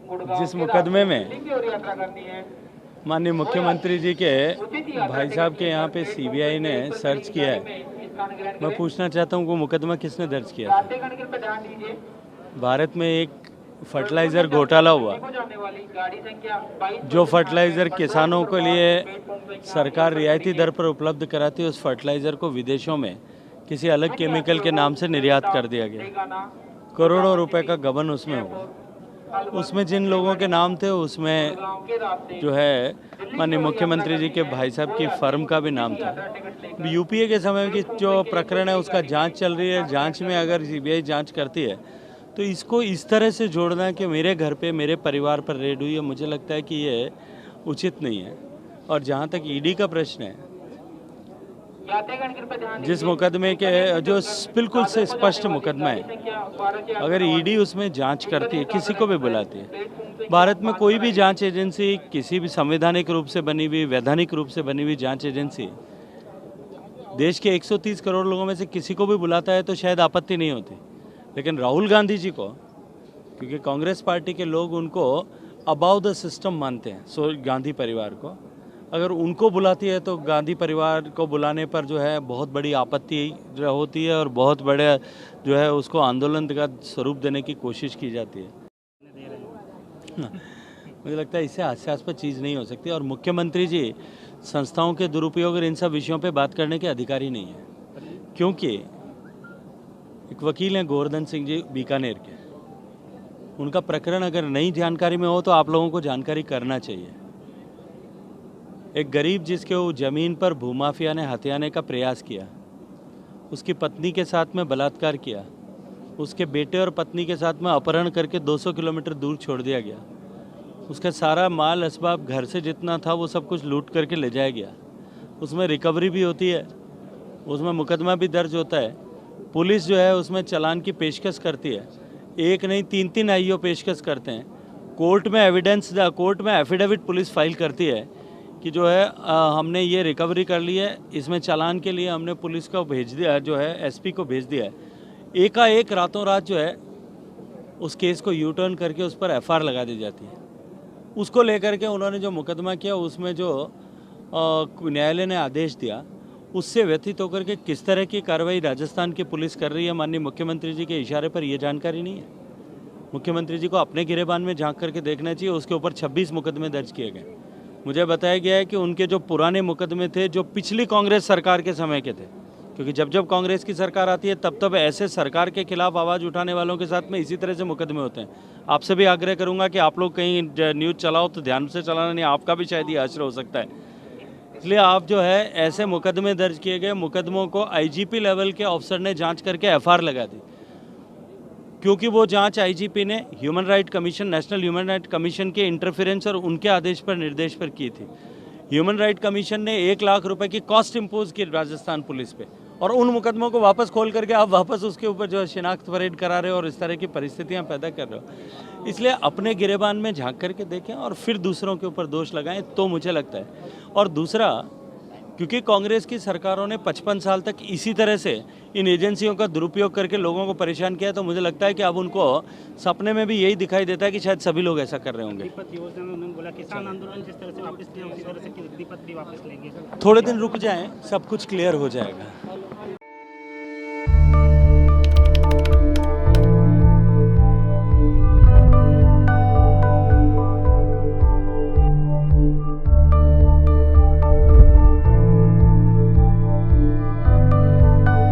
जिस मुकदमे में माननीय मुख्यमंत्री जी के भाई साहब के यहाँ पे सीबीआई ने सर्च किया है, मैं पूछना चाहता हूँ वो मुकदमा किसने दर्ज किया था? भारत में एक फर्टिलाइज़र घोटाला हुआ, जो फर्टिलाइज़र किसानों के लिए सरकार रियायती दर पर उपलब्ध कराती है, उस फर्टिलाइज़र को विदेशों में किसी अलग केमिकल के नाम से निर्यात कर दिया गया। करोड़ों रुपए का गबन उसमें हुआ। उसमें जिन लोगों के नाम थे उसमें जो है माननीय मुख्यमंत्री जी के भाई साहब की फर्म का भी नाम था। यूपीए के समय की जो प्रकरण है उसका जांच चल रही है। जांच में अगर सीबीआई जांच करती है तो इसको इस तरह से जोड़ना कि मेरे घर पे मेरे परिवार पर रेड हुई है, मुझे लगता है कि ये उचित नहीं है। और जहाँ तक ईडी का प्रश्न है, जिस मुकदमे के जो बिल्कुल से स्पष्ट मुकदमा है, अगर ईडी उसमें जांच करती है, किसी को भी बुलाती है, भारत में कोई भी जांच एजेंसी किसी भी संवैधानिक रूप से बनी हुई, वैधानिक रूप से बनी हुई जांच एजेंसी देश के 130 करोड़ लोगों में से किसी को भी बुलाता है तो शायद आपत्ति नहीं होती। लेकिन राहुल गांधी जी को, क्योंकि कांग्रेस पार्टी के लोग उनको अबाउ द सिस्टम मानते हैं, सो गांधी परिवार को अगर उनको बुलाती है तो गांधी परिवार को बुलाने पर जो है बहुत बड़ी आपत्ति होती है और बहुत बड़े जो है उसको आंदोलन का स्वरूप देने की कोशिश की जाती है। मुझे लगता है इससे हास्यास्पद चीज़ नहीं हो सकती। और मुख्यमंत्री जी संस्थाओं के दुरुपयोग और इन सब विषयों पे बात करने के अधिकारी नहीं है, क्योंकि एक वकील हैं गोवर्धन सिंह जी बीकानेर के, उनका प्रकरण अगर नई जानकारी में हो तो आप लोगों को जानकारी करना चाहिए। एक गरीब जिसके वो ज़मीन पर भूमाफिया ने हथियाने का प्रयास किया, उसकी पत्नी के साथ में बलात्कार किया, उसके बेटे और पत्नी के साथ में अपहरण करके 200 किलोमीटर दूर छोड़ दिया गया, उसका सारा माल असबाब घर से जितना था वो सब कुछ लूट करके ले जाया गया, उसमें रिकवरी भी होती है, उसमें मुकदमा भी दर्ज होता है, पुलिस जो है उसमें चालान की पेशकश करती है, एक नहीं 3-3 आईओ पेशकश करते हैं, कोर्ट में एफिडेविट पुलिस फाइल करती है कि जो है हमने ये रिकवरी कर ली है, इसमें चालान के लिए हमने पुलिस को भेज दिया, जो है एसपी को भेज दिया है। एकाएक रातों रात जो है उस केस को यू टर्न करके उस पर एफआईआर लगा दी जाती है। उसको लेकर के उन्होंने जो मुकदमा किया उसमें जो न्यायालय ने आदेश दिया उससे व्यतीत होकर के किस तरह की कार्रवाई राजस्थान की पुलिस कर रही है माननीय मुख्यमंत्री जी के इशारे पर, ये जानकारी नहीं है। मुख्यमंत्री जी को अपने गिरेबान में झांक करके देखना चाहिए। उसके ऊपर 26 मुकदमे दर्ज किए गए। मुझे बताया गया है कि उनके जो पुराने मुकदमे थे जो पिछली कांग्रेस सरकार के समय के थे, क्योंकि जब जब कांग्रेस की सरकार आती है तब तब ऐसे सरकार के खिलाफ आवाज़ उठाने वालों के साथ में इसी तरह से मुकदमे होते हैं। आपसे भी आग्रह करूंगा कि आप लोग कहीं न्यूज़ चलाओ तो ध्यान से चलाना, नहीं आपका भी शायद ये आश्रय हो सकता है। इसलिए आप जो है ऐसे मुकदमे दर्ज किए गए मुकदमों को आईजीपी लेवल के ऑफिसर ने जांच करके एफआईआर लगा दी, क्योंकि वो जांच आईजीपी ने human right commission, national human right commission के इंटरफेरेंस और उनके आदेश पर, निर्देश पर की थी। ह्यूमन राइट कमीशन ने 1 लाख रुपए की कॉस्ट इम्पोज की राजस्थान पुलिस पे, और उन मुकदमों को वापस खोल करके आप वापस उसके ऊपर जो है शिनाख्त परेड करा रहे हो और इस तरह की परिस्थितियां पैदा कर रहे हो। इसलिए अपने गिरेबान में झांक करके देखें और फिर दूसरों के ऊपर दोष लगाएं तो मुझे लगता है। और दूसरा, क्योंकि कांग्रेस की सरकारों ने 55 साल तक इसी तरह से इन एजेंसियों का दुरुपयोग करके लोगों को परेशान किया, तो मुझे लगता है कि अब उनको सपने में भी यही दिखाई देता है कि शायद सभी लोग ऐसा कर रहे होंगे। बोला किसान आंदोलन जिस तरह से वापस लिया उसी तरह से दीपक भी वापस लेंगे। थोड़े दिन रुक जाएं, सब कुछ क्लियर हो जाएगा।